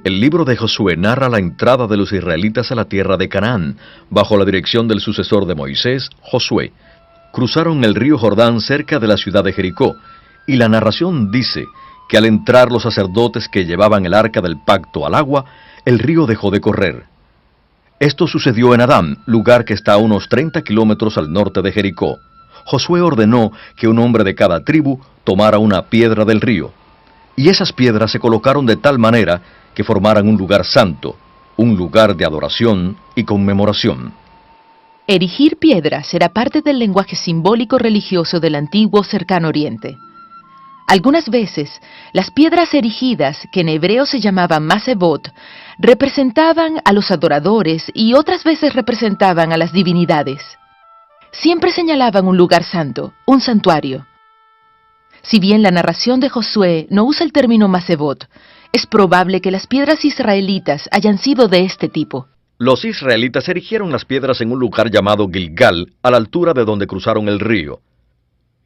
El libro de Josué narra la entrada de los israelitas a la tierra de Canaán, bajo la dirección del sucesor de Moisés, Josué. Cruzaron el río Jordán cerca de la ciudad de Jericó, y la narración dice que al entrar los sacerdotes que llevaban el arca del pacto al agua, el río dejó de correr. Esto sucedió en Adán, lugar que está a unos 30 kilómetros al norte de Jericó. Josué ordenó que un hombre de cada tribu tomara una piedra del río, y esas piedras se colocaron de tal manera que formaran un lugar santo, un lugar de adoración y conmemoración. Erigir piedras era parte del lenguaje simbólico religioso del antiguo Cercano Oriente. Algunas veces, las piedras erigidas, que en hebreo se llamaban masebot, representaban a los adoradores y otras veces representaban a las divinidades. Siempre señalaban un lugar santo, un santuario. Si bien la narración de Josué no usa el término masebot, es probable que las piedras israelitas hayan sido de este tipo. Los israelitas erigieron las piedras en un lugar llamado Gilgal, a la altura de donde cruzaron el río.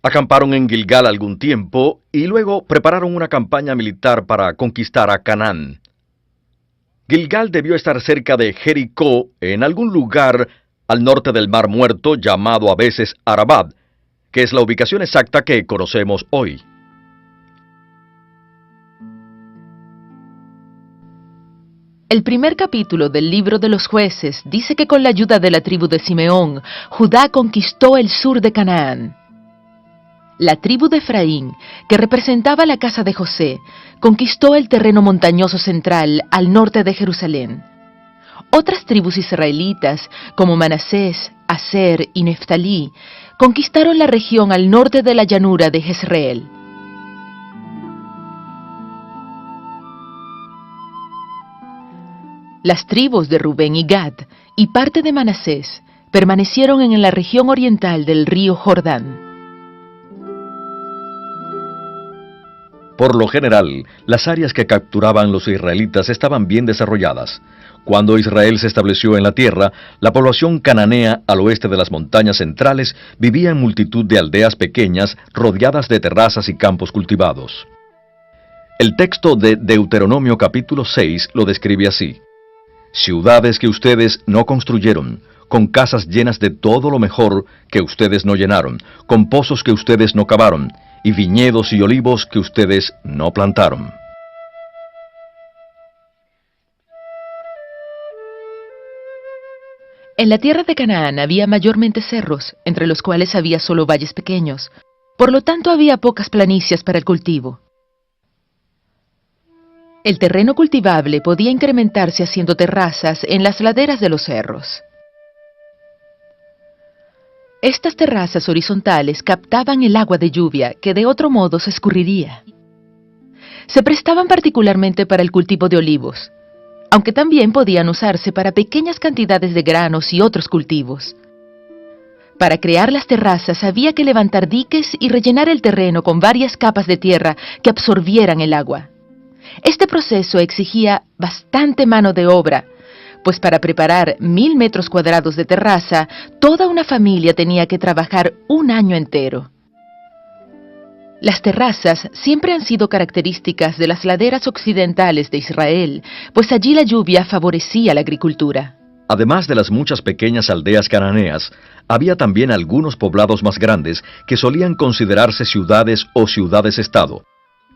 Acamparon en Gilgal algún tiempo y luego prepararon una campaña militar para conquistar a Canaán. Gilgal debió estar cerca de Jericó, en algún lugar al norte del Mar Muerto, llamado a veces Arabad, que es la ubicación exacta que conocemos hoy. El primer capítulo del libro de los Jueces dice que con la ayuda de la tribu de Simeón, Judá conquistó el sur de Canaán. La tribu de Efraín, que representaba la casa de José, conquistó el terreno montañoso central al norte de Jerusalén. Otras tribus israelitas, como Manasés, Aser y Neftalí, conquistaron la región al norte de la llanura de Jezreel. Las tribus de Rubén y Gad y parte de Manasés permanecieron en la región oriental del río Jordán. Por lo general, las áreas que capturaban los israelitas estaban bien desarrolladas. Cuando Israel se estableció en la tierra, la población cananea al oeste de las montañas centrales vivía en multitud de aldeas pequeñas rodeadas de terrazas y campos cultivados. El texto de Deuteronomio capítulo 6 lo describe así: ciudades que ustedes no construyeron, con casas llenas de todo lo mejor que ustedes no llenaron, con pozos que ustedes no cavaron, y viñedos y olivos que ustedes no plantaron. En la tierra de Canaán había mayormente cerros, entre los cuales había solo valles pequeños. Por lo tanto, había pocas planicies para el cultivo. El terreno cultivable podía incrementarse haciendo terrazas en las laderas de los cerros. Estas terrazas horizontales captaban el agua de lluvia que de otro modo se escurriría. Se prestaban particularmente para el cultivo de olivos, aunque también podían usarse para pequeñas cantidades de granos y otros cultivos. Para crear las terrazas había que levantar diques y rellenar el terreno con varias capas de tierra que absorbieran el agua. Este proceso exigía bastante mano de obra, pues para preparar 1000 metros cuadrados de terraza, toda una familia tenía que trabajar un año entero. Las terrazas siempre han sido características de las laderas occidentales de Israel, pues allí la lluvia favorecía la agricultura. Además de las muchas pequeñas aldeas cananeas, había también algunos poblados más grandes que solían considerarse ciudades o ciudades-estado.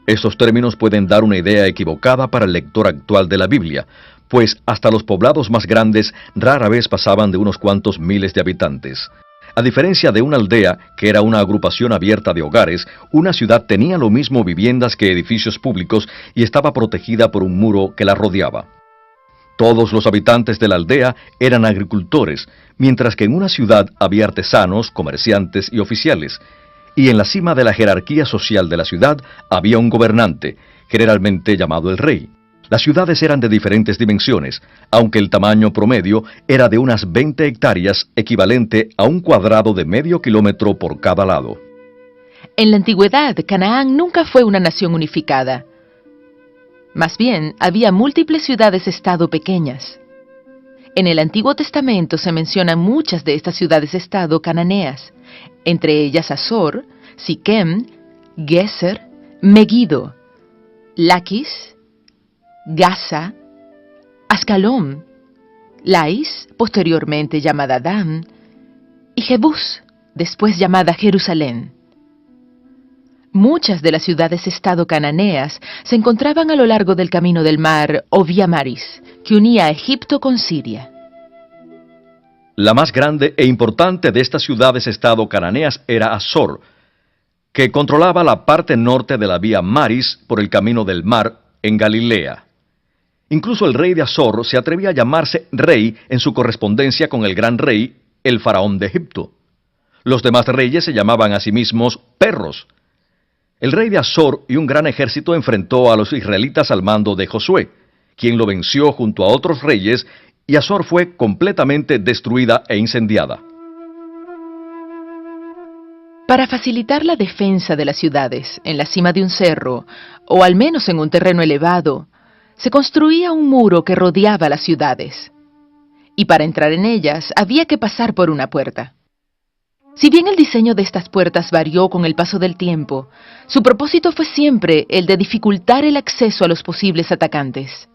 Estos términos pueden dar una idea equivocada para el lector actual de la Biblia, pues hasta los poblados más grandes rara vez pasaban de unos cuantos miles de habitantes. A diferencia de una aldea, que era una agrupación abierta de hogares, una ciudad tenía lo mismo viviendas que edificios públicos y estaba protegida por un muro que la rodeaba. Todos los habitantes de la aldea eran agricultores, mientras que en una ciudad había artesanos, comerciantes y oficiales, y en la cima de la jerarquía social de la ciudad había un gobernante, generalmente llamado el rey. Las ciudades eran de diferentes dimensiones, aunque el tamaño promedio era de unas 20 hectáreas, equivalente a un cuadrado de medio kilómetro por cada lado. En la antigüedad, Canaán nunca fue una nación unificada. Más bien, había múltiples ciudades-estado pequeñas. En el Antiguo Testamento se mencionan muchas de estas ciudades-estado cananeas, entre ellas Azor, Siquem, Geser, Megido, Laquis, Gaza, Ascalón, Lais, posteriormente llamada Dan, y Jebús, después llamada Jerusalén. Muchas de las ciudades-estado cananeas se encontraban a lo largo del camino del mar o Vía Maris, que unía a Egipto con Siria. La más grande e importante de estas ciudades-estado cananeas era Azor, que controlaba la parte norte de la Vía Maris por el camino del mar en Galilea. Incluso el rey de Azor se atrevía a llamarse rey en su correspondencia con el gran rey, el faraón de Egipto. Los demás reyes se llamaban a sí mismos perros. El rey de Azor y un gran ejército enfrentó a los israelitas al mando de Josué, quien lo venció junto a otros reyes, y Azor fue completamente destruida e incendiada. Para facilitar la defensa de las ciudades en la cima de un cerro, o al menos en un terreno elevado, se construía un muro que rodeaba las ciudades. Y para entrar en ellas había que pasar por una puerta. Si bien el diseño de estas puertas varió con el paso del tiempo, su propósito fue siempre el de dificultar el acceso a los posibles atacantes.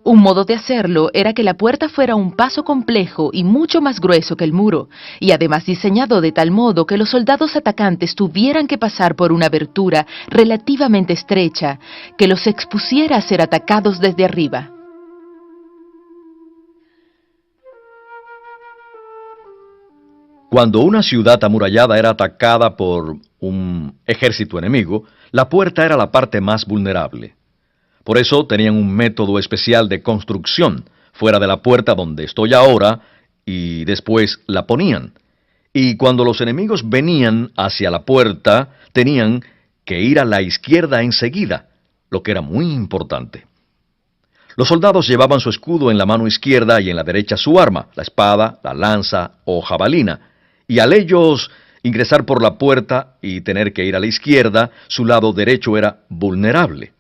Un modo de hacerlo era que la puerta fuera un paso complejo y mucho más grueso que el muro, y además diseñado de tal modo que los soldados atacantes tuvieran que pasar por una abertura relativamente estrecha que los expusiera a ser atacados desde arriba. Cuando una ciudad amurallada era atacada por un ejército enemigo, la puerta era la parte más vulnerable. Por eso tenían un método especial de construcción, fuera de la puerta donde estoy ahora, y después la ponían. Y cuando los enemigos venían hacia la puerta, tenían que ir a la izquierda enseguida, lo que era muy importante. Los soldados llevaban su escudo en la mano izquierda y en la derecha su arma, la espada, la lanza o jabalina, y al ellos ingresar por la puerta y tener que ir a la izquierda, su lado derecho era vulnerable.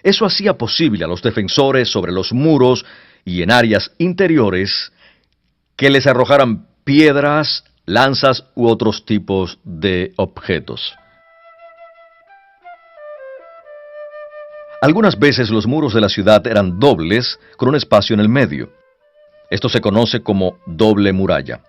Eso hacía posible a los defensores sobre los muros y en áreas interiores que les arrojaran piedras, lanzas u otros tipos de objetos. Algunas veces los muros de la ciudad eran dobles con un espacio en el medio. Esto se conoce como doble muralla.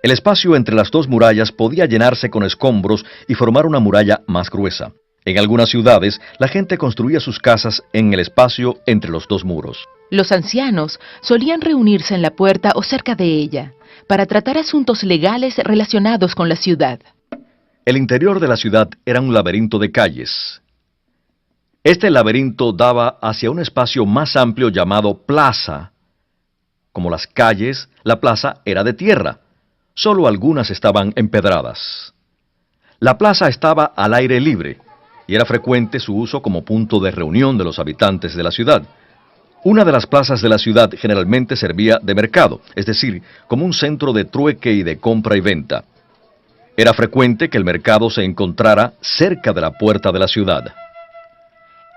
El espacio entre las dos murallas podía llenarse con escombros y formar una muralla más gruesa. En algunas ciudades, la gente construía sus casas en el espacio entre los dos muros. Los ancianos solían reunirse en la puerta o cerca de ella para tratar asuntos legales relacionados con la ciudad. El interior de la ciudad era un laberinto de calles. Este laberinto daba hacia un espacio más amplio llamado plaza. Como las calles, la plaza era de tierra. Solo algunas estaban empedradas. La plaza estaba al aire libre y era frecuente su uso como punto de reunión de los habitantes de la ciudad. Una de las plazas de la ciudad generalmente servía de mercado, es decir, como un centro de trueque y de compra y venta. Era frecuente que el mercado se encontrara cerca de la puerta de la ciudad.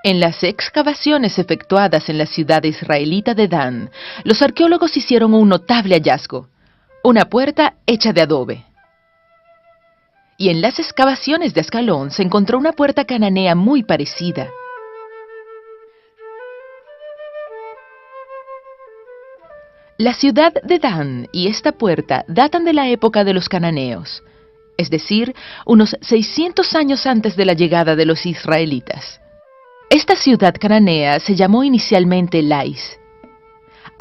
En las excavaciones efectuadas en la ciudad israelita de Dan, los arqueólogos hicieron un notable hallazgo: una puerta hecha de adobe. Y en las excavaciones de Ascalón se encontró una puerta cananea muy parecida. La ciudad de Dan y esta puerta datan de la época de los cananeos, es decir, unos 600 años antes de la llegada de los israelitas. Esta ciudad cananea se llamó inicialmente Lais.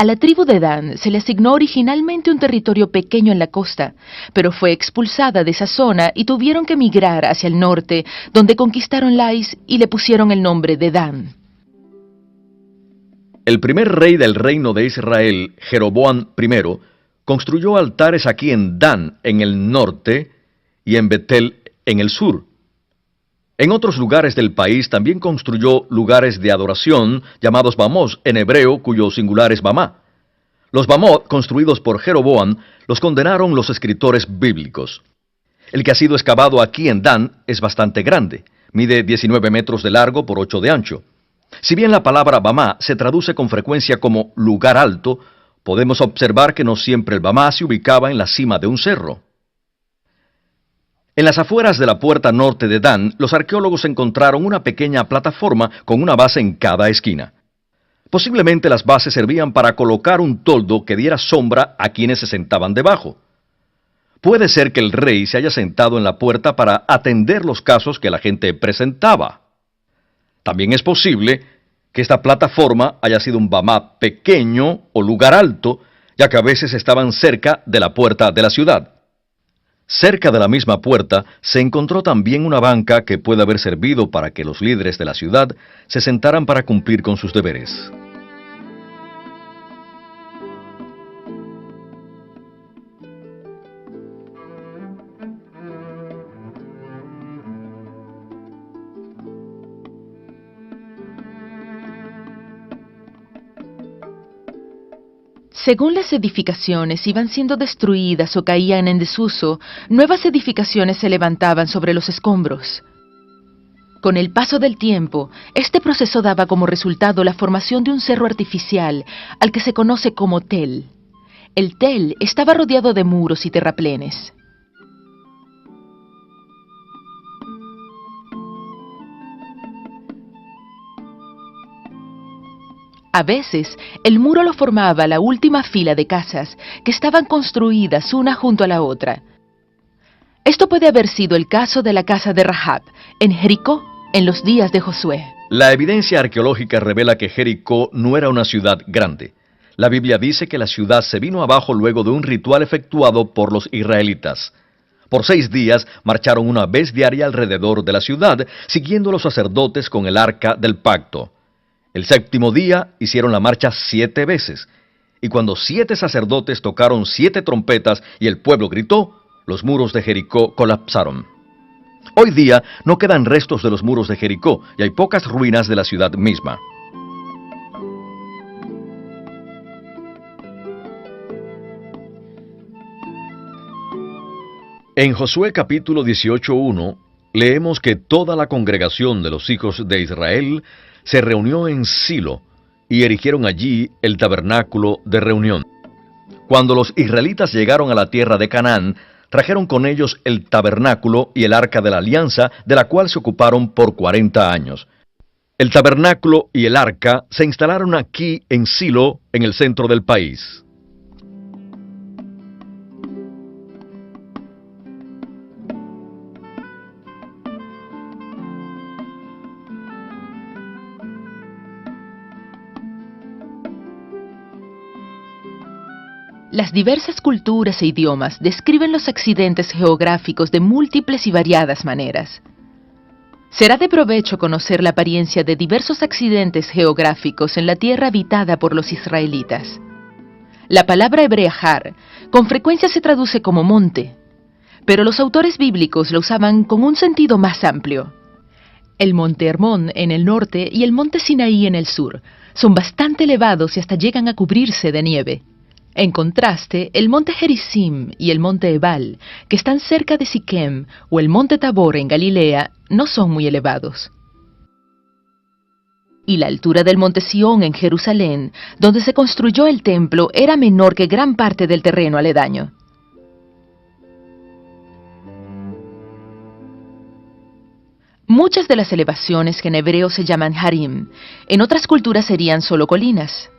A la tribu de Dan se le asignó originalmente un territorio pequeño en la costa, pero fue expulsada de esa zona y tuvieron que migrar hacia el norte, donde conquistaron Lais y le pusieron el nombre de Dan. El primer rey del reino de Israel, Jeroboam I, construyó altares aquí en Dan, en el norte, y en Betel, en el sur. En otros lugares del país también construyó lugares de adoración llamados Bamós en hebreo, cuyo singular es Bamá. Los Bamot, construidos por Jeroboam, los condenaron los escritores bíblicos. El que ha sido excavado aquí en Dan es bastante grande, mide 19 metros de largo por 8 de ancho. Si bien la palabra Bamá se traduce con frecuencia como lugar alto, podemos observar que no siempre el Bamá se ubicaba en la cima de un cerro. En las afueras de la puerta norte de Dan, los arqueólogos encontraron una pequeña plataforma con una base en cada esquina. Posiblemente las bases servían para colocar un toldo que diera sombra a quienes se sentaban debajo. Puede ser que el rey se haya sentado en la puerta para atender los casos que la gente presentaba. También es posible que esta plataforma haya sido un bamá pequeño o lugar alto, ya que a veces estaban cerca de la puerta de la ciudad. Cerca de la misma puerta se encontró también una banca que puede haber servido para que los líderes de la ciudad se sentaran para cumplir con sus deberes. Según las edificaciones iban siendo destruidas o caían en desuso, nuevas edificaciones se levantaban sobre los escombros. Con el paso del tiempo, este proceso daba como resultado la formación de un cerro artificial, al que se conoce como tel. El tel estaba rodeado de muros y terraplenes. A veces, el muro lo formaba la última fila de casas que estaban construidas una junto a la otra. Esto puede haber sido el caso de la casa de Rahab, en Jericó, en los días de Josué. La evidencia arqueológica revela que Jericó no era una ciudad grande. La Biblia dice que la ciudad se vino abajo luego de un ritual efectuado por los israelitas. Por 6 días marcharon una vez diaria alrededor de la ciudad, siguiendo a los sacerdotes con el arca del pacto. El 7º día hicieron la marcha 7 veces, y cuando 7 sacerdotes tocaron 7 trompetas y el pueblo gritó, los muros de Jericó colapsaron. Hoy día no quedan restos de los muros de Jericó y hay pocas ruinas de la ciudad misma. En Josué capítulo 18:1 leemos que toda la congregación de los hijos de Israel se reunió en Silo y erigieron allí el tabernáculo de reunión. Cuando los israelitas llegaron a la tierra de Canaán, trajeron con ellos el tabernáculo y el arca de la alianza, de la cual se ocuparon por 40 años. El tabernáculo y el arca se instalaron aquí en Silo, en el centro del país. Las diversas culturas e idiomas describen los accidentes geográficos de múltiples y variadas maneras. Será de provecho conocer la apariencia de diversos accidentes geográficos en la tierra habitada por los israelitas. La palabra hebrea har con frecuencia se traduce como monte, pero los autores bíblicos la usaban con un sentido más amplio. El monte Hermón en el norte y el monte Sinaí en el sur son bastante elevados y hasta llegan a cubrirse de nieve. En contraste, el monte Gerizim y el monte Ebal, que están cerca de Siquem, o el monte Tabor en Galilea, no son muy elevados. Y la altura del monte Sión en Jerusalén, donde se construyó el templo, era menor que gran parte del terreno aledaño. Muchas de las elevaciones que en hebreo se llaman harim, en otras culturas serían solo colinas.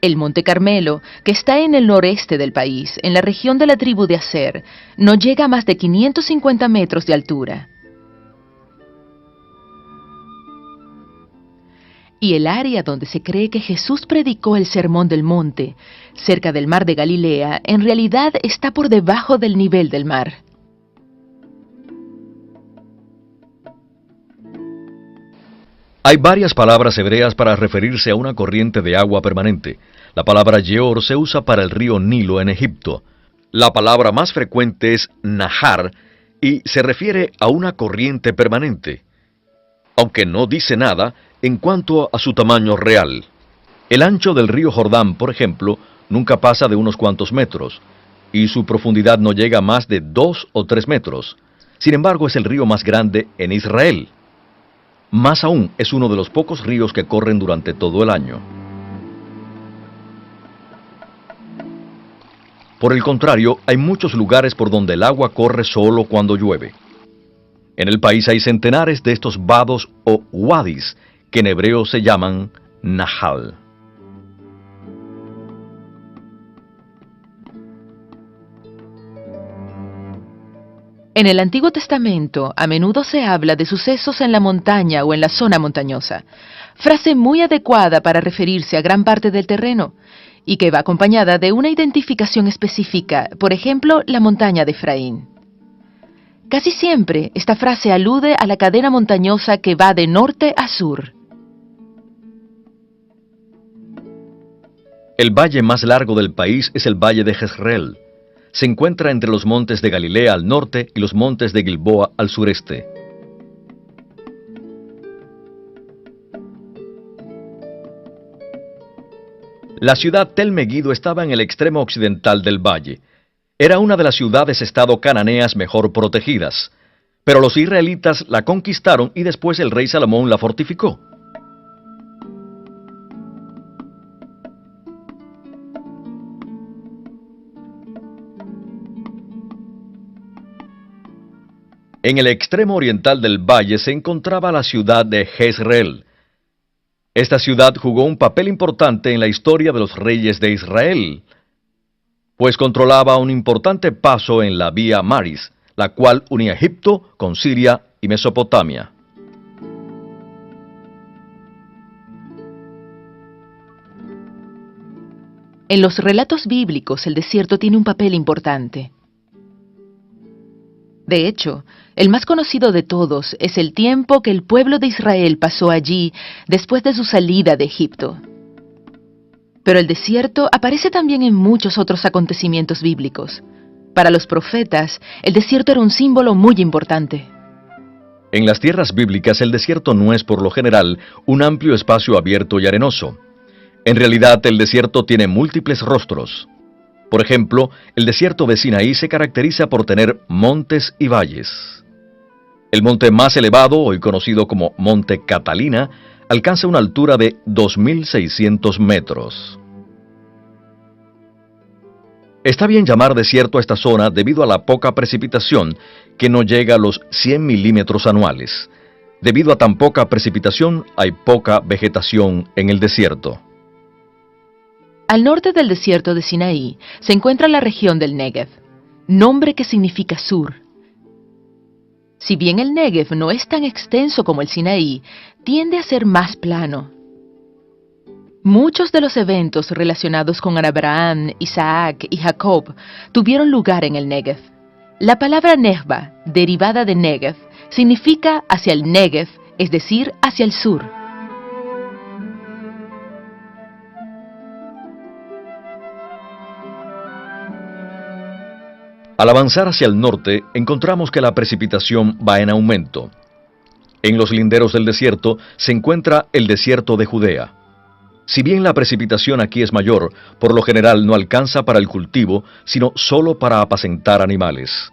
El Monte Carmelo, que está en el noreste del país, en la región de la tribu de Aser, no llega a más de 550 metros de altura. Y el área donde se cree que Jesús predicó el Sermón del Monte, cerca del mar de Galilea, en realidad está por debajo del nivel del mar. Hay varias palabras hebreas para referirse a una corriente de agua permanente. La palabra Yeor se usa para el río Nilo en Egipto. La palabra más frecuente es Nahar y se refiere a una corriente permanente, aunque no dice nada en cuanto a su tamaño real. El ancho del río Jordán, por ejemplo, nunca pasa de unos cuantos metros, y su profundidad no llega a más de 2 o 3 metros. Sin embargo, es el río más grande en Israel. Más aún, es uno de los pocos ríos que corren durante todo el año. Por el contrario, hay muchos lugares por donde el agua corre solo cuando llueve. En el país hay centenares de estos vados o wadis, que en hebreo se llaman Nahal. En el Antiguo Testamento, a menudo se habla de sucesos en la montaña o en la zona montañosa, frase muy adecuada para referirse a gran parte del terreno, y que va acompañada de una identificación específica, por ejemplo, la montaña de Efraín. Casi siempre, esta frase alude a la cadena montañosa que va de norte a sur. El valle más largo del país es el valle de Jezreel. Se encuentra entre los montes de Galilea al norte y los montes de Gilboa al sureste. La ciudad Tel Megiddo estaba en el extremo occidental del valle. Era una de las ciudades-estado cananeas mejor protegidas, pero los israelitas la conquistaron y después el rey Salomón la fortificó. En el extremo oriental del valle se encontraba la ciudad de Jezreel. Esta ciudad jugó un papel importante en la historia de los reyes de Israel, pues controlaba un importante paso en la vía Maris, la cual unía Egipto con Siria y Mesopotamia. En los relatos bíblicos, el desierto tiene un papel importante. De hecho, el más conocido de todos es el tiempo que el pueblo de Israel pasó allí después de su salida de Egipto. Pero el desierto aparece también en muchos otros acontecimientos bíblicos. Para los profetas, el desierto era un símbolo muy importante. En las tierras bíblicas, el desierto no es por lo general un amplio espacio abierto y arenoso. En realidad, el desierto tiene múltiples rostros. Por ejemplo, el desierto de Sinaí se caracteriza por tener montes y valles. El monte más elevado, hoy conocido como Monte Catalina, alcanza una altura de 2.600 metros. Está bien llamar desierto a esta zona debido a la poca precipitación, que no llega a los 100 milímetros anuales. Debido a tan poca precipitación, hay poca vegetación en el desierto. Al norte del desierto de Sinaí se encuentra la región del Negev, nombre que significa sur. Si bien el Negev no es tan extenso como el Sinaí, tiende a ser más plano. Muchos de los eventos relacionados con Abraham, Isaac y Jacob tuvieron lugar en el Negev. La palabra Nehba, derivada de Negev, significa hacia el Negev, es decir, hacia el sur. Al avanzar hacia el norte, encontramos que la precipitación va en aumento. En los linderos del desierto se encuentra el desierto de Judea. Si bien la precipitación aquí es mayor, por lo general no alcanza para el cultivo, sino solo para apacentar animales.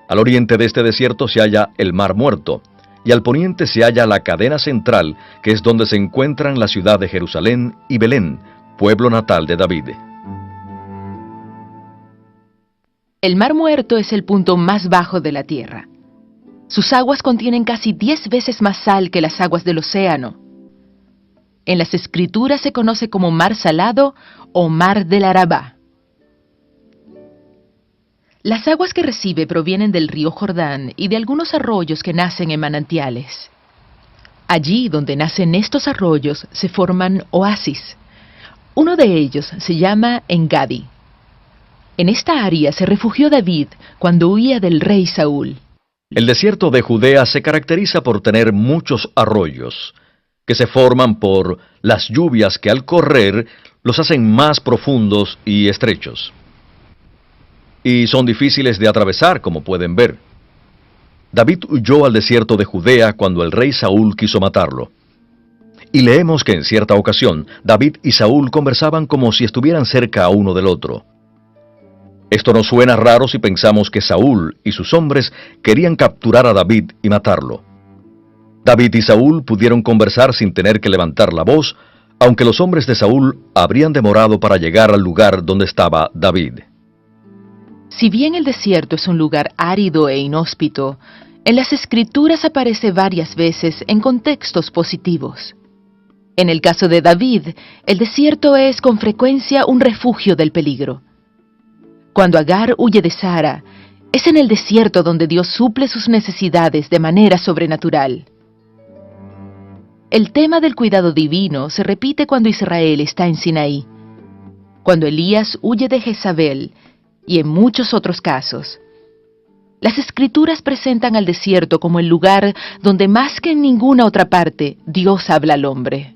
Al oriente de este desierto se halla el Mar Muerto, y al poniente se halla la cadena central, que es donde se encuentran la ciudad de Jerusalén y Belén, pueblo natal de David. El Mar Muerto es el punto más bajo de la Tierra. Sus aguas contienen casi 10 veces más sal que las aguas del océano. En las Escrituras se conoce como Mar Salado o Mar del Arabá. Las aguas que recibe provienen del río Jordán y de algunos arroyos que nacen en manantiales. Allí donde nacen estos arroyos se forman oasis. Uno de ellos se llama Engadi. En esta área se refugió David cuando huía del rey Saúl. El desierto de Judea se caracteriza por tener muchos arroyos, que se forman por las lluvias que al correr los hacen más profundos y estrechos. Y son difíciles de atravesar, como pueden ver. David huyó al desierto de Judea cuando el rey Saúl quiso matarlo. Y leemos que en cierta ocasión, David y Saúl conversaban como si estuvieran cerca uno del otro. Esto nos suena raro si pensamos que Saúl y sus hombres querían capturar a David y matarlo. David y Saúl pudieron conversar sin tener que levantar la voz, aunque los hombres de Saúl habrían demorado para llegar al lugar donde estaba David. Si bien el desierto es un lugar árido e inhóspito, en las Escrituras aparece varias veces en contextos positivos. En el caso de David, el desierto es con frecuencia un refugio del peligro. Cuando Agar huye de Sara, es en el desierto donde Dios suple sus necesidades de manera sobrenatural. El tema del cuidado divino se repite cuando Israel está en Sinaí, cuando Elías huye de Jezabel y en muchos otros casos. Las Escrituras presentan al desierto como el lugar donde más que en ninguna otra parte Dios habla al hombre.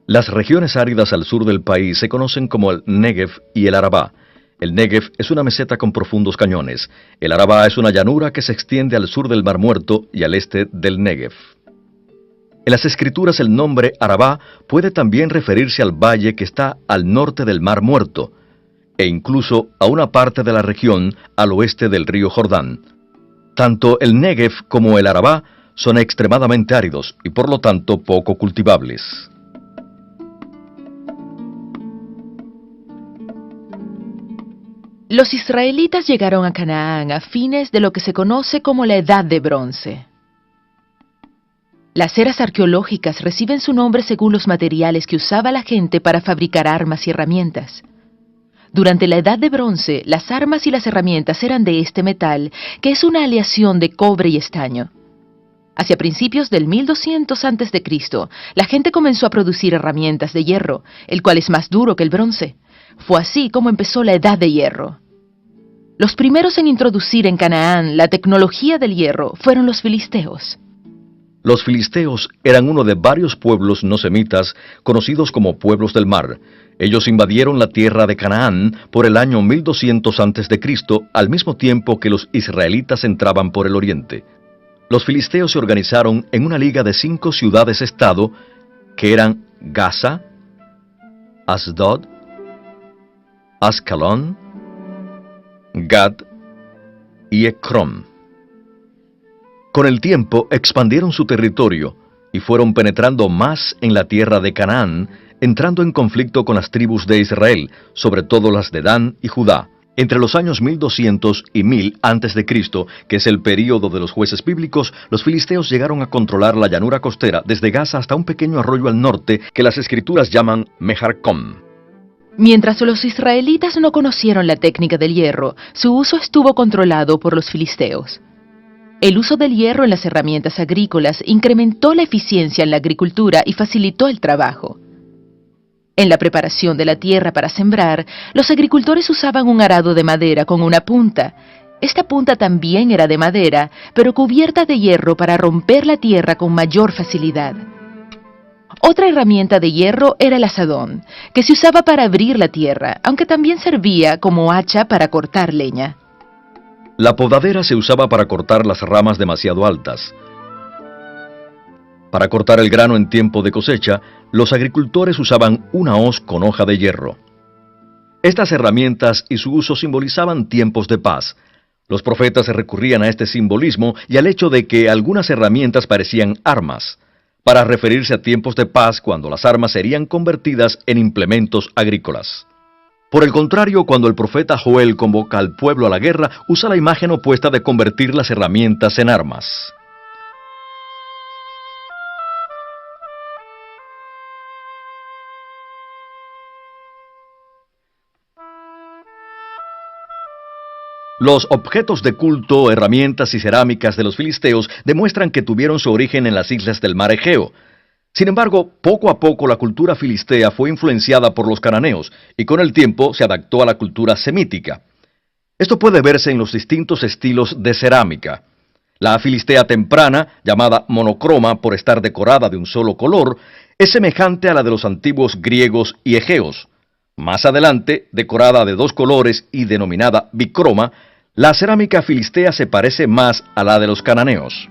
Las regiones áridas al sur del país se conocen como el Negev y el Arabá. El Negev es una meseta con profundos cañones. El Arabá es una llanura que se extiende al sur del Mar Muerto y al este del Negev. En las Escrituras el nombre Arabá puede también referirse al valle que está al norte del Mar Muerto, e incluso a una parte de la región al oeste del río Jordán. Tanto el Negev como el Arabá son extremadamente áridos y por lo tanto poco cultivables. Los israelitas llegaron a Canaán a fines de lo que se conoce como la Edad de Bronce. Las eras arqueológicas reciben su nombre según los materiales que usaba la gente para fabricar armas y herramientas. Durante la Edad de Bronce, las armas y las herramientas eran de este metal, que es una aleación de cobre y estaño. Hacia principios del 1200 a.C., la gente comenzó a producir herramientas de hierro, el cual es más duro que el bronce. Fue así como empezó la Edad de Hierro. Los primeros en introducir en Canaán la tecnología del hierro fueron los filisteos. Los filisteos eran uno de varios pueblos no semitas conocidos como pueblos del mar. Ellos invadieron la tierra de Canaán por el año 1200 a.C., al mismo tiempo que los israelitas entraban por el oriente. Los filisteos se organizaron en una liga de 5 ciudades-estado que eran Gaza, Asdod, Ascalón, Gad y Ecrón. Con el tiempo expandieron su territorio y fueron penetrando más en la tierra de Canaán, entrando en conflicto con las tribus de Israel, sobre todo las de Dan y Judá. Entre los años 1200 y 1000 a.C., que es el período de los jueces bíblicos, los filisteos llegaron a controlar la llanura costera desde Gaza hasta un pequeño arroyo al norte que las Escrituras llaman Mejarcom. Mientras los israelitas no conocieron la técnica del hierro, su uso estuvo controlado por los filisteos. El uso del hierro en las herramientas agrícolas incrementó la eficiencia en la agricultura y facilitó el trabajo. En la preparación de la tierra para sembrar, los agricultores usaban un arado de madera con una punta. Esta punta también era de madera, pero cubierta de hierro para romper la tierra con mayor facilidad. Otra herramienta de hierro era el azadón, que se usaba para abrir la tierra, aunque también servía como hacha para cortar leña. La podadera se usaba para cortar las ramas demasiado altas. Para cortar el grano en tiempo de cosecha, los agricultores usaban una hoz con hoja de hierro. Estas herramientas y su uso simbolizaban tiempos de paz. Los profetas recurrían a este simbolismo y al hecho de que algunas herramientas parecían armas, para referirse a tiempos de paz cuando las armas serían convertidas en implementos agrícolas. Por el contrario, cuando el profeta Joel convoca al pueblo a la guerra, usa la imagen opuesta de convertir las herramientas en armas. Los objetos de culto, herramientas y cerámicas de los filisteos demuestran que tuvieron su origen en las islas del mar Egeo. Sin embargo, poco a poco la cultura filistea fue influenciada por los cananeos y con el tiempo se adaptó a la cultura semítica. Esto puede verse en los distintos estilos de cerámica. La filistea temprana, llamada monocroma por estar decorada de un solo color, es semejante a la de los antiguos griegos y egeos. Más adelante, decorada de 2 colores y denominada bicroma, la cerámica filistea se parece más a la de los cananeos.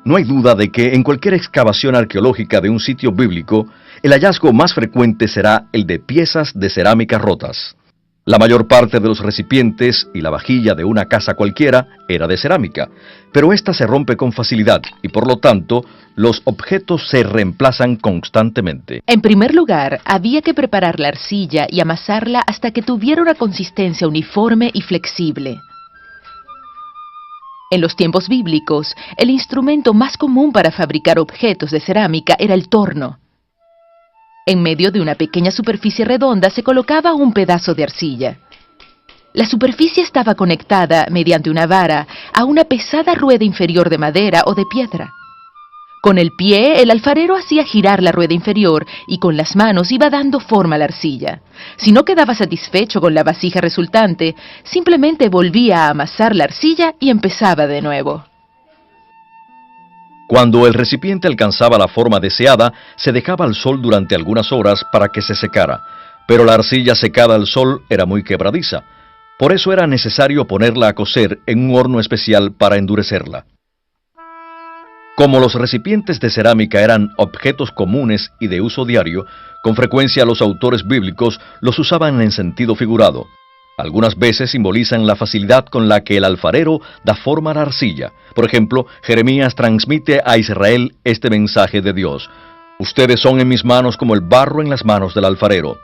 No hay duda de que en cualquier excavación arqueológica de un sitio bíblico, el hallazgo más frecuente será el de piezas de cerámica rotas. La mayor parte de los recipientes y la vajilla de una casa cualquiera era de cerámica, pero ésta se rompe con facilidad y por lo tanto los objetos se reemplazan constantemente. En primer lugar, había que preparar la arcilla y amasarla hasta que tuviera una consistencia uniforme y flexible. En los tiempos bíblicos, el instrumento más común para fabricar objetos de cerámica era el torno. En medio de una pequeña superficie redonda se colocaba un pedazo de arcilla. La superficie estaba conectada, mediante una vara, a una pesada rueda inferior de madera o de piedra. Con el pie, el alfarero hacía girar la rueda inferior y con las manos iba dando forma a la arcilla. Si no quedaba satisfecho con la vasija resultante, simplemente volvía a amasar la arcilla y empezaba de nuevo. Cuando el recipiente alcanzaba la forma deseada, se dejaba al sol durante algunas horas para que se secara, pero la arcilla secada al sol era muy quebradiza. Por eso era necesario ponerla a cocer en un horno especial para endurecerla. Como los recipientes de cerámica eran objetos comunes y de uso diario, con frecuencia los autores bíblicos los usaban en sentido figurado. Algunas veces simbolizan la facilidad con la que el alfarero da forma a la arcilla. Por ejemplo, Jeremías transmite a Israel este mensaje de Dios: «Ustedes son en mis manos como el barro en las manos del alfarero».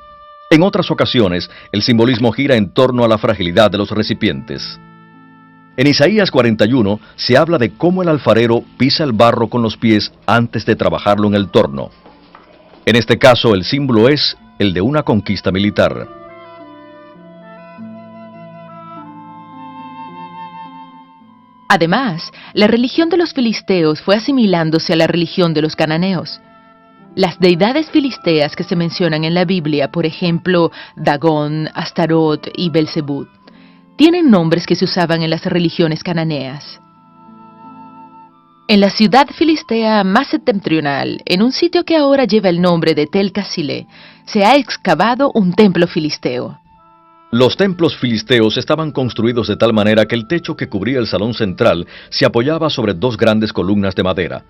En otras ocasiones, el simbolismo gira en torno a la fragilidad de los recipientes. En Isaías 41 se habla de cómo el alfarero pisa el barro con los pies antes de trabajarlo en el torno. En este caso, el símbolo es el de una conquista militar. Además, la religión de los filisteos fue asimilándose a la religión de los cananeos. Las deidades filisteas que se mencionan en la Biblia, por ejemplo, Dagón, Astarot y Belzebú, tienen nombres que se usaban en las religiones cananeas. En la ciudad filistea más septentrional, en un sitio que ahora lleva el nombre de Tel Casilé, se ha excavado un templo filisteo. Los templos filisteos estaban construidos de tal manera que el techo que cubría el salón central se apoyaba sobre dos grandes columnas de madera.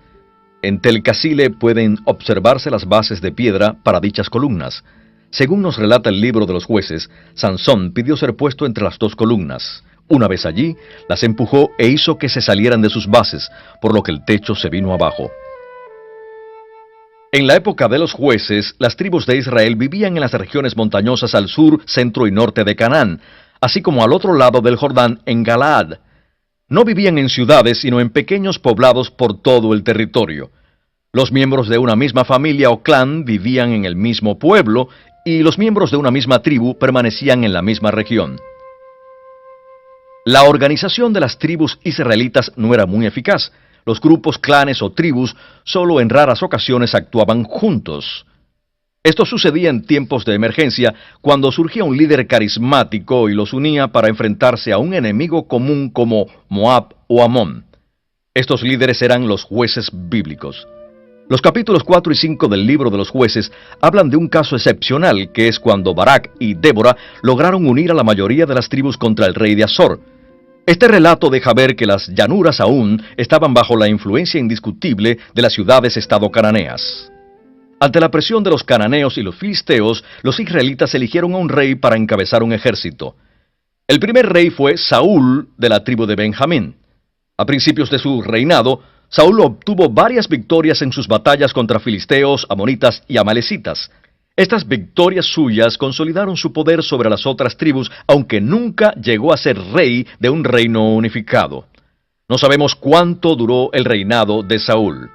En Tel Casilé pueden observarse las bases de piedra para dichas columnas. Según nos relata el libro de los jueces, Sansón pidió ser puesto entre las dos columnas. Una vez allí, las empujó e hizo que se salieran de sus bases, por lo que el techo se vino abajo. En la época de los jueces, las tribus de Israel vivían en las regiones montañosas al sur, centro y norte de Canaán, así como al otro lado del Jordán, en Galaad. No vivían en ciudades, sino en pequeños poblados por todo el territorio. Los miembros de una misma familia o clan vivían en el mismo pueblo, y los miembros de una misma tribu permanecían en la misma región. La organización de las tribus israelitas no era muy eficaz. Los grupos, clanes o tribus solo en raras ocasiones actuaban juntos. Esto sucedía en tiempos de emergencia, cuando surgía un líder carismático y los unía para enfrentarse a un enemigo común como Moab o Amón. Estos líderes eran los jueces bíblicos. Los capítulos 4 y 5 del libro de los jueces hablan de un caso excepcional, que es cuando Barak y Débora lograron unir a la mayoría de las tribus contra el rey de Azor. Este relato deja ver que las llanuras aún estaban bajo la influencia indiscutible de las ciudades-estado cananeas. Ante la presión de los cananeos y los filisteos, los israelitas eligieron a un rey para encabezar un ejército. El primer rey fue Saúl, de la tribu de Benjamín. A principios de su reinado, Saúl obtuvo varias victorias en sus batallas contra filisteos, amonitas y amalecitas. Estas victorias suyas consolidaron su poder sobre las otras tribus, aunque nunca llegó a ser rey de un reino unificado. No sabemos cuánto duró el reinado de Saúl.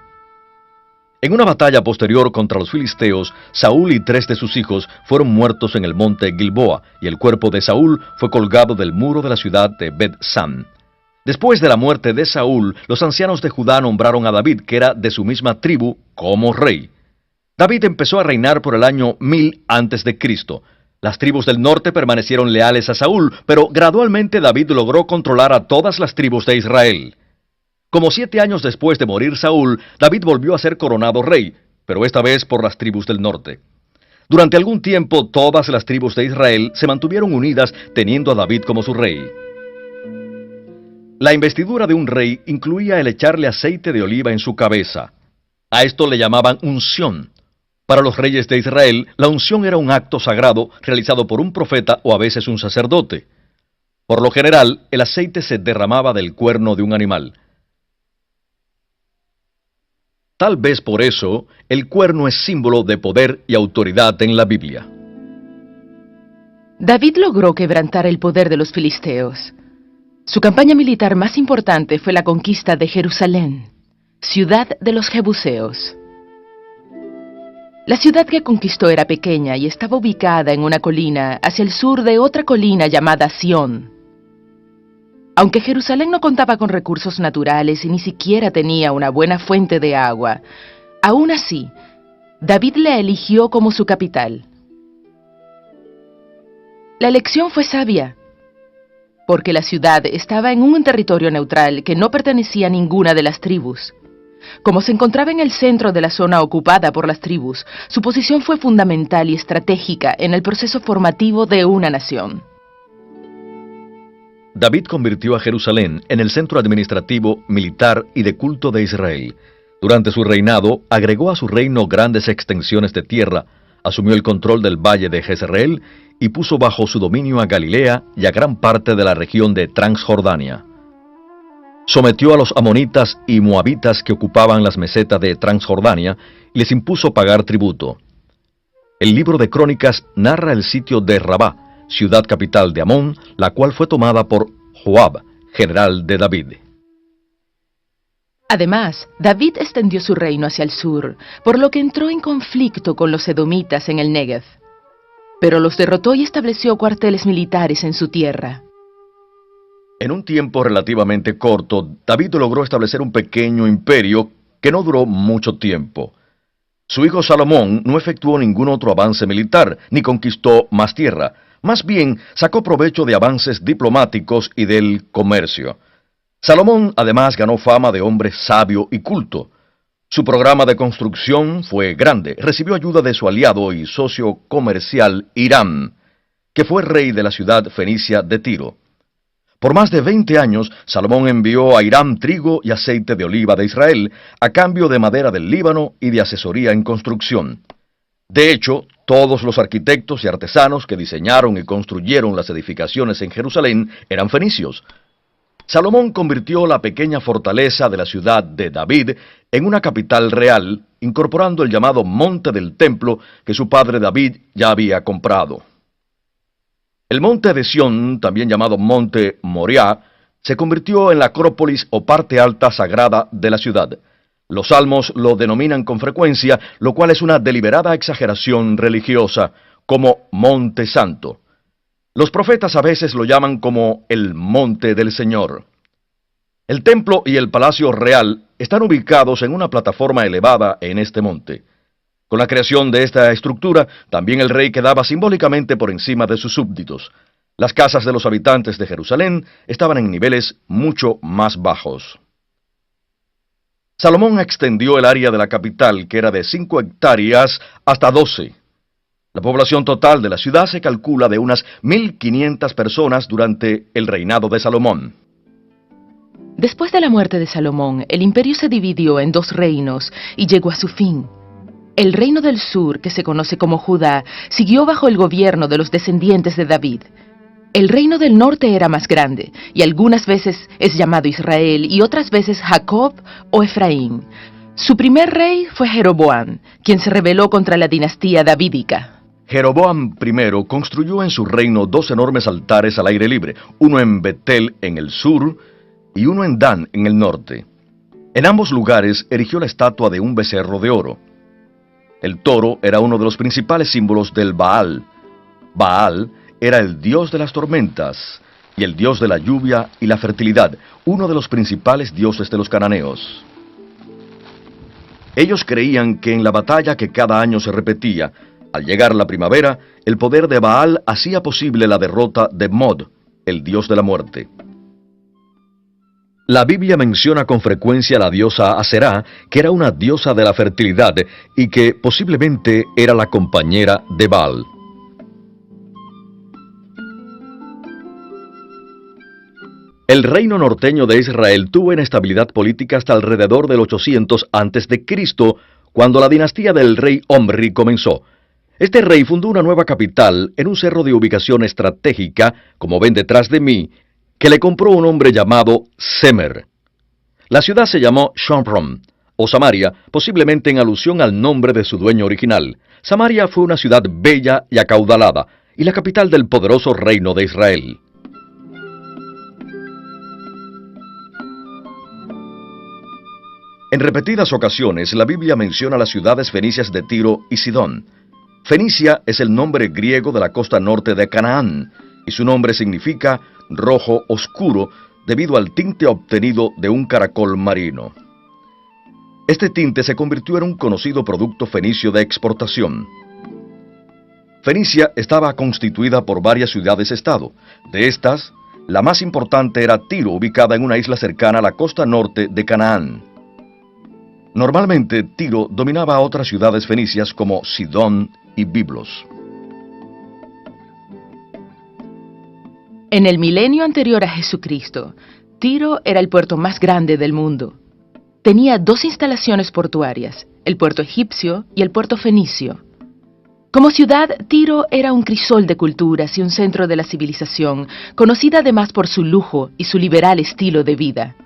En una batalla posterior contra los filisteos, Saúl y 3 de sus hijos fueron muertos en el monte Gilboa, y el cuerpo de Saúl fue colgado del muro de la ciudad de Bet-San. Después de la muerte de Saúl, los ancianos de Judá nombraron a David, que era de su misma tribu, como rey. David empezó a reinar por el año 1000 a.C. Las tribus del norte permanecieron leales a Saúl, pero gradualmente David logró controlar a todas las tribus de Israel. Como 7 años después de morir Saúl, David volvió a ser coronado rey, pero esta vez por las tribus del norte. Durante algún tiempo, todas las tribus de Israel se mantuvieron unidas teniendo a David como su rey. La investidura de un rey incluía el echarle aceite de oliva en su cabeza. A esto le llamaban unción. Para los reyes de Israel, la unción era un acto sagrado realizado por un profeta o a veces un sacerdote. Por lo general, el aceite se derramaba del cuerno de un animal. Tal vez por eso, el cuerno es símbolo de poder y autoridad en la Biblia. David logró quebrantar el poder de los filisteos. Su campaña militar más importante fue la conquista de Jerusalén, ciudad de los jebuseos. La ciudad que conquistó era pequeña y estaba ubicada en una colina hacia el sur de otra colina llamada Sión. Aunque Jerusalén no contaba con recursos naturales y ni siquiera tenía una buena fuente de agua, aún así, David la eligió como su capital. La elección fue sabia, porque la ciudad estaba en un territorio neutral que no pertenecía a ninguna de las tribus. Como se encontraba en el centro de la zona ocupada por las tribus, su posición fue fundamental y estratégica en el proceso formativo de una nación. David convirtió a Jerusalén en el centro administrativo, militar y de culto de Israel. Durante su reinado, agregó a su reino grandes extensiones de tierra, asumió el control del valle de Jezreel y puso bajo su dominio a Galilea y a gran parte de la región de Transjordania. Sometió a los amonitas y moabitas que ocupaban las mesetas de Transjordania y les impuso pagar tributo. El libro de Crónicas narra el sitio de Rabá, ciudad capital de Amón, la cual fue tomada por Joab, general de David. Además, David extendió su reino hacia el sur, por lo que entró en conflicto con los edomitas en el Negev. Pero los derrotó y estableció cuarteles militares en su tierra. En un tiempo relativamente corto, David logró establecer un pequeño imperio que no duró mucho tiempo. Su hijo Salomón no efectuó ningún otro avance militar, ni conquistó más tierra. Más bien, sacó provecho de avances diplomáticos y del comercio. Salomón además ganó fama de hombre sabio y culto. Su programa de construcción fue grande. Recibió ayuda de su aliado y socio comercial Hiram, que fue rey de la ciudad fenicia de Tiro. Por más de 20 años, Salomón envió a Hiram trigo y aceite de oliva de Israel, a cambio de madera del Líbano y de asesoría en construcción. De hecho, todos los arquitectos y artesanos que diseñaron y construyeron las edificaciones en Jerusalén eran fenicios. Salomón convirtió la pequeña fortaleza de la ciudad de David en una capital real, incorporando el llamado Monte del Templo que su padre David ya había comprado. El monte de Sión, también llamado Monte Moriah, se convirtió en la acrópolis o parte alta sagrada de la ciudad. Los salmos lo denominan con frecuencia, lo cual es una deliberada exageración religiosa, como Monte Santo. Los profetas a veces lo llaman como el Monte del Señor. El templo y el palacio real están ubicados en una plataforma elevada en este monte. Con la creación de esta estructura, también el rey quedaba simbólicamente por encima de sus súbditos. Las casas de los habitantes de Jerusalén estaban en niveles mucho más bajos. Salomón extendió el área de la capital, que era de 5 hectáreas, hasta 12. La población total de la ciudad se calcula de unas 1.500 personas durante el reinado de Salomón. Después de la muerte de Salomón, el imperio se dividió en 2 reinos y llegó a su fin. El reino del sur, que se conoce como Judá, siguió bajo el gobierno de los descendientes de David. El reino del norte era más grande, y algunas veces es llamado Israel y otras veces Jacob o Efraín. Su primer rey fue Jeroboam, quien se rebeló contra la dinastía davídica. Jeroboam I construyó en su reino 2 enormes altares al aire libre, uno en Betel en el sur y uno en Dan en el norte. En ambos lugares erigió la estatua de un becerro de oro. El toro era uno de los principales símbolos del Baal. Baal era el dios de las tormentas y el dios de la lluvia y la fertilidad, uno de los principales dioses de los cananeos. Ellos creían que en la batalla que cada año se repetía, al llegar la primavera, el poder de Baal hacía posible la derrota de Mod, el dios de la muerte. La Biblia menciona con frecuencia a la diosa Aserá, que era una diosa de la fertilidad y que posiblemente era la compañera de Baal. El reino norteño de Israel tuvo inestabilidad política hasta alrededor del 800 a.C., cuando la dinastía del rey Omri comenzó. Este rey fundó una nueva capital en un cerro de ubicación estratégica, como ven detrás de mí, que le compró un hombre llamado Semer. La ciudad se llamó Shomron, o Samaria, posiblemente en alusión al nombre de su dueño original. Samaria fue una ciudad bella y acaudalada, y la capital del poderoso reino de Israel. En repetidas ocasiones, la Biblia menciona las ciudades fenicias de Tiro y Sidón. Fenicia es el nombre griego de la costa norte de Canaán, y su nombre significa rojo oscuro debido al tinte obtenido de un caracol marino. Este tinte se convirtió en un conocido producto fenicio de exportación. Fenicia estaba constituida por varias ciudades-estado. De estas, la más importante era Tiro, ubicada en una isla cercana a la costa norte de Canaán. Normalmente, Tiro dominaba a otras ciudades fenicias como Sidón y Biblos. En el milenio anterior a Jesucristo, Tiro era el puerto más grande del mundo. Tenía dos instalaciones portuarias, el puerto egipcio y el puerto fenicio. Como ciudad, Tiro era un crisol de culturas y un centro de la civilización, conocida además por su lujo y su liberal estilo de vida.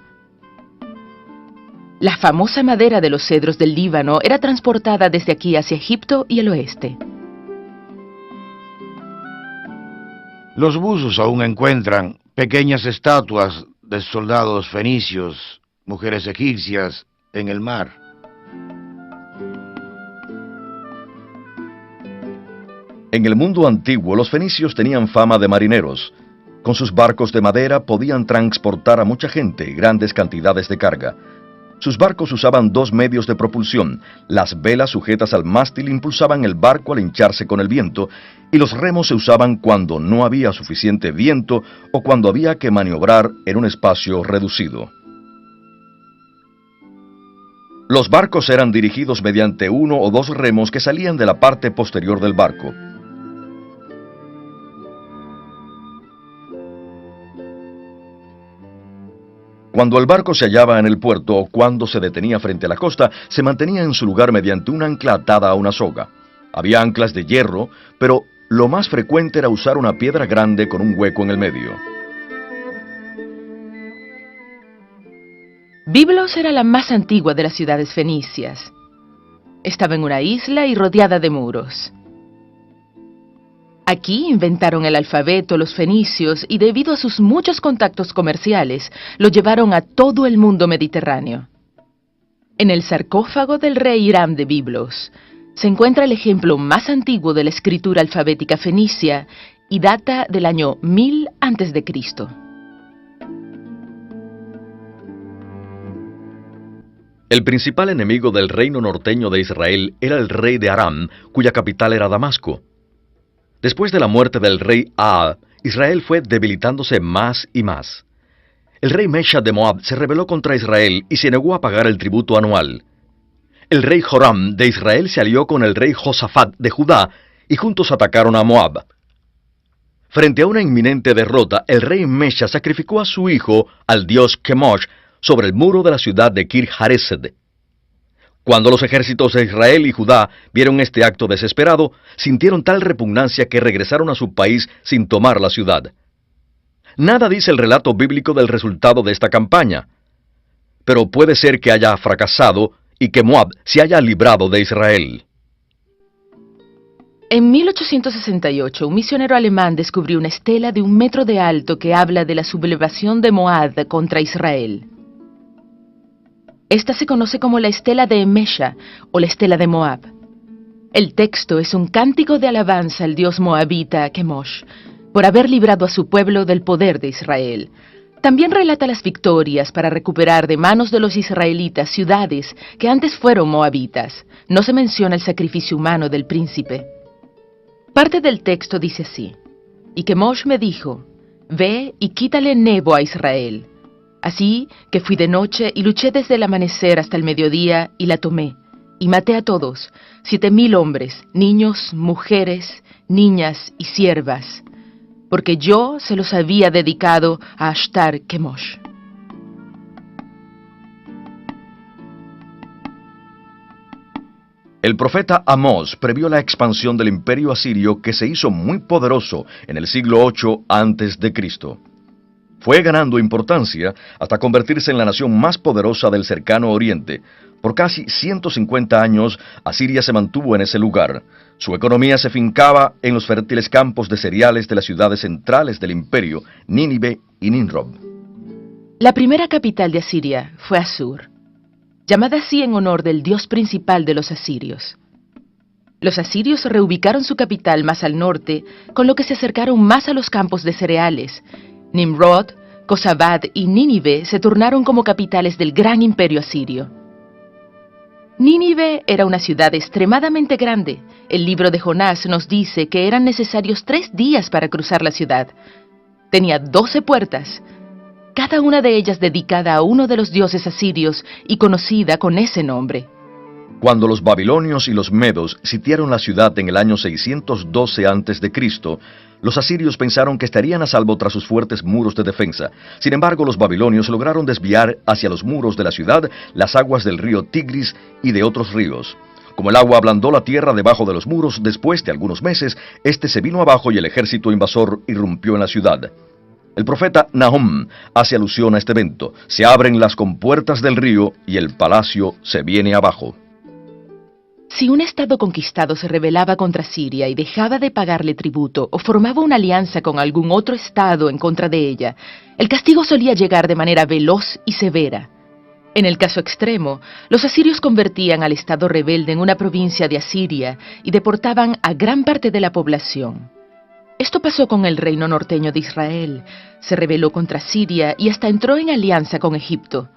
La famosa madera de los cedros del Líbano era transportada desde aquí hacia Egipto y el oeste. Los buzos aún encuentran pequeñas estatuas de soldados fenicios, mujeres egipcias, en el mar. En el mundo antiguo, los fenicios tenían fama de marineros. Con sus barcos de madera podían transportar a mucha gente y grandes cantidades de carga. Sus barcos usaban dos medios de propulsión. Las velas sujetas al mástil impulsaban el barco al hincharse con el viento, y los remos se usaban cuando no había suficiente viento o cuando había que maniobrar en un espacio reducido. Los barcos eran dirigidos mediante uno o dos remos que salían de la parte posterior del barco. Cuando el barco se hallaba en el puerto o cuando se detenía frente a la costa, se mantenía en su lugar mediante un ancla atada a una soga. Había anclas de hierro, pero lo más frecuente era usar una piedra grande con un hueco en el medio. Biblos era la más antigua de las ciudades fenicias. Estaba en una isla y rodeada de muros. Aquí inventaron el alfabeto los fenicios y debido a sus muchos contactos comerciales, lo llevaron a todo el mundo mediterráneo. En el sarcófago del rey Hiram de Biblos se encuentra el ejemplo más antiguo de la escritura alfabética fenicia y data del año 1000 a.C. El principal enemigo del reino norteño de Israel era el rey de Aram, cuya capital era Damasco. Después de la muerte del rey Ahab, Israel fue debilitándose más y más. El rey Mesha de Moab se rebeló contra Israel y se negó a pagar el tributo anual. El rey Joram de Israel se alió con el rey Josafat de Judá y juntos atacaron a Moab. Frente a una inminente derrota, el rey Mesha sacrificó a su hijo al dios Kemosh sobre el muro de la ciudad de Kir Haresed. Cuando los ejércitos de Israel y Judá vieron este acto desesperado, sintieron tal repugnancia que regresaron a su país sin tomar la ciudad. Nada dice el relato bíblico del resultado de esta campaña, pero puede ser que haya fracasado y que Moab se haya librado de Israel. En 1868, un misionero alemán descubrió una estela de 1 metro de alto que habla de la sublevación de Moab contra Israel. Esta se conoce como la estela de Mesha o la estela de Moab. El texto es un cántico de alabanza al dios moabita Kemosh por haber librado a su pueblo del poder de Israel. También relata las victorias para recuperar de manos de los israelitas ciudades que antes fueron moabitas. No se menciona el sacrificio humano del príncipe. Parte del texto dice así: Y Kemosh me dijo, ve y quítale Nebo a Israel. Así que fui de noche y luché desde el amanecer hasta el mediodía y la tomé, y maté a todos, 7,000 hombres, niños, mujeres, niñas y siervas, porque yo se los había dedicado a Ashtar Kemosh. El profeta Amós previó la expansión del imperio asirio que se hizo muy poderoso en el siglo VIII a.C. Fue ganando importancia hasta convertirse en la nación más poderosa del cercano oriente. Por casi 150 años, Asiria se mantuvo en ese lugar. Su economía se fincaba en los fértiles campos de cereales de las ciudades centrales del imperio, Nínive y Nimrod. La primera capital de Asiria fue Asur. llamada así en honor del dios principal de los asirios. Los asirios reubicaron su capital más al norte, con lo que se acercaron más a los campos de cereales. Nimrod, Cosabad y Nínive se turnaron como capitales del gran imperio asirio. Nínive era una ciudad extremadamente grande. El libro de Jonás nos dice que eran necesarios 3 días para cruzar la ciudad. Tenía 12 puertas, cada una de ellas dedicada a uno de los dioses asirios y conocida con ese nombre. Cuando los babilonios y los medos sitiaron la ciudad en el año 612 a.C., los asirios pensaron que estarían a salvo tras sus fuertes muros de defensa. Sin embargo, los babilonios lograron desviar hacia los muros de la ciudad las aguas del río Tigris y de otros ríos. Como el agua ablandó la tierra debajo de los muros, después de algunos meses, este se vino abajo y el ejército invasor irrumpió en la ciudad. El profeta Nahum hace alusión a este evento. Se abren las compuertas del río y el palacio se viene abajo. Si un estado conquistado se rebelaba contra Siria y dejaba de pagarle tributo o formaba una alianza con algún otro estado en contra de ella, el castigo solía llegar de manera veloz y severa. En el caso extremo, los asirios convertían al estado rebelde en una provincia de Asiria y deportaban a gran parte de la población. Esto pasó con el reino norteño de Israel. Se rebeló contra Siria y hasta entró en alianza con Egipto.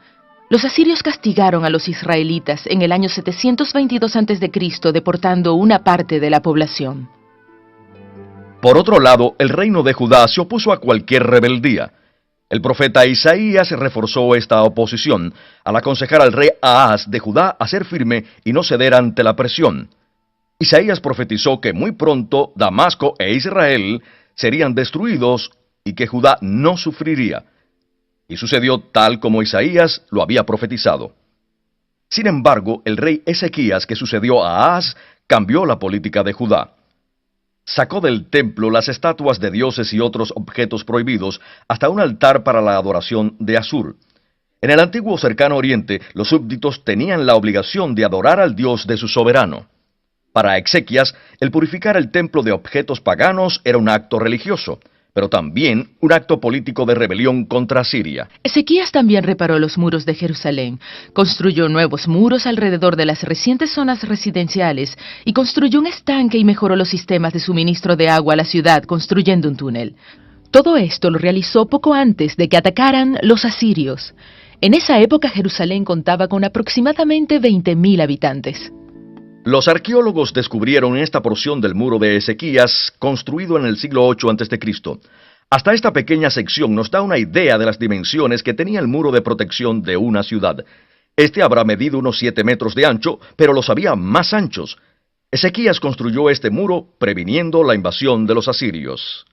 Los asirios castigaron a los israelitas en el año 722 a.C., deportando una parte de la población. Por otro lado, el reino de Judá se opuso a cualquier rebeldía. El profeta Isaías reforzó esta oposición al aconsejar al rey Ahaz de Judá a ser firme y no ceder ante la presión. Isaías profetizó que muy pronto Damasco e Israel serían destruidos y que Judá no sufriría. Y sucedió tal como Isaías lo había profetizado. Sin embargo, el rey Ezequías, que sucedió a Ahaz, cambió la política de Judá. Sacó del templo las estatuas de dioses y otros objetos prohibidos hasta un altar para la adoración de Asur. En el antiguo cercano oriente, los súbditos tenían la obligación de adorar al dios de su soberano. Para Ezequías, el purificar el templo de objetos paganos era un acto religioso, pero también un acto político de rebelión contra Siria. Ezequías también reparó los muros de Jerusalén, construyó nuevos muros alrededor de las recientes zonas residenciales y construyó un estanque y mejoró los sistemas de suministro de agua a la ciudad construyendo un túnel. Todo esto lo realizó poco antes de que atacaran los asirios. En esa época Jerusalén contaba con aproximadamente 20.000 habitantes. Los arqueólogos descubrieron esta porción del muro de Ezequías, construido en el siglo VIII a.C. Hasta esta pequeña sección nos da una idea de las dimensiones que tenía el muro de protección de una ciudad. Este habrá medido unos 7 metros de ancho, pero los había más anchos. Ezequías construyó este muro previniendo la invasión de los asirios.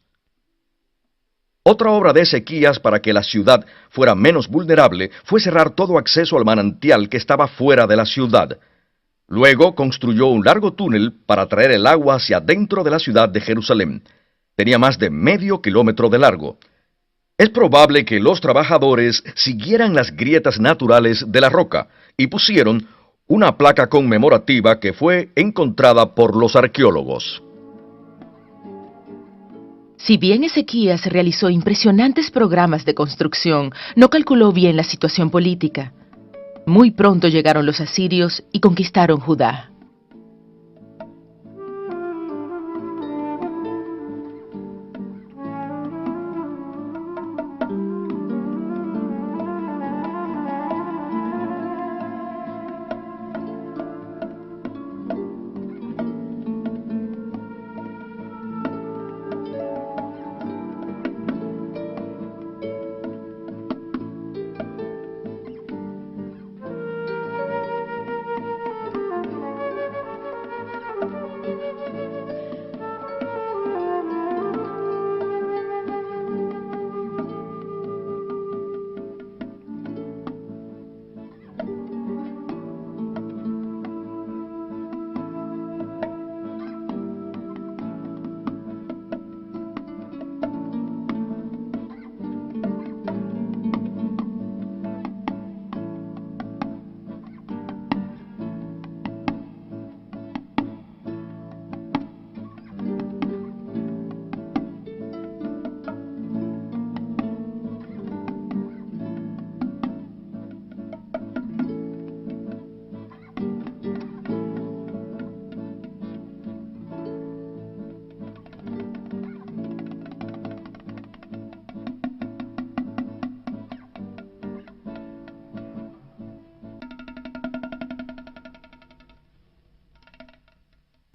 Otra obra de Ezequías para que la ciudad fuera menos vulnerable fue cerrar todo acceso al manantial que estaba fuera de la ciudad. Luego construyó un largo túnel para traer el agua hacia dentro de la ciudad de Jerusalén. Tenía más de medio kilómetro de largo. Es probable que los trabajadores siguieran las grietas naturales de la roca y pusieron una placa conmemorativa que fue encontrada por los arqueólogos. Si bien Ezequías realizó impresionantes programas de construcción, no calculó bien la situación política. Muy pronto llegaron los asirios y conquistaron Judá.